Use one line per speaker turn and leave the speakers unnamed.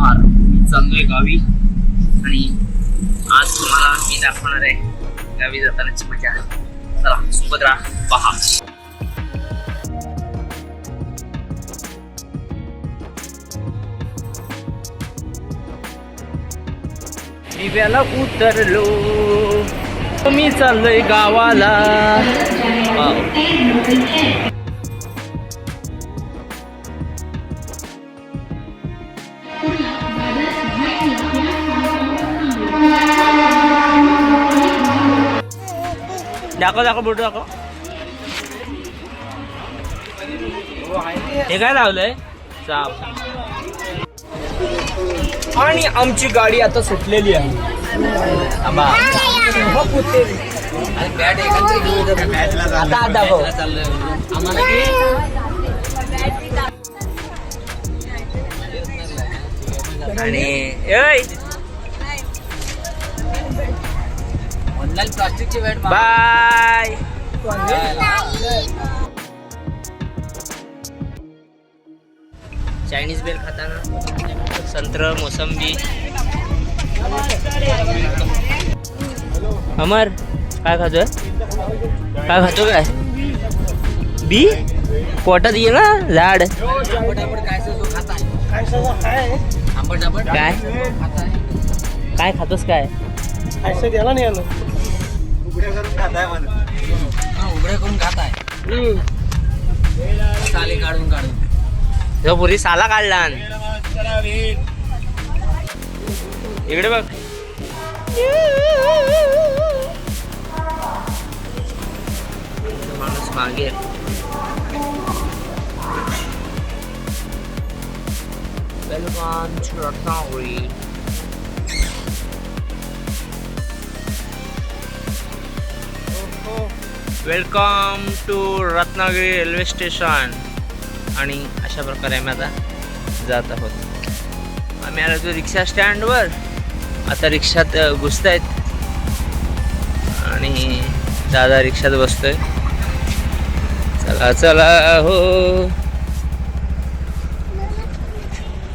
नमस्कार, मी चाललोय गावी आणि आज तुम्हाला मी दाखवणार आहे गावी जातानाची मजा. चला सोबत राहा, पहा. दिव्याला उतरलो, मी चाललोय गावाला. दाखव दाखव बोटू दाखव. हे काय लावलंय साप. आणि आमची गाडी आता सुटलेली आहे. आता दाखव आणि प्लास्टिकची बॅट. बाय. चायनीज बेल खाताना संत्र मोसंबी. अमर काय खातोय? काय खातो? काय बी पोटात ये ना झाड. काय काय खातोस? काय
गेला नाही आलो.
उघड्या करून खाताय. साले काढून काढून जो पुरी साला काढला. इकडे बघ. माणूस मागे. Welcome to Ratnagiri. Welcome to Ratnagiri railway station. आणि अशा प्रकारे आम्ही आता जात आहोत. आम्ही आलो तो रिक्षा स्टँडवर. आता रिक्षात घुसतायत आणि दादा रिक्षात बसतोय. चला चला हो.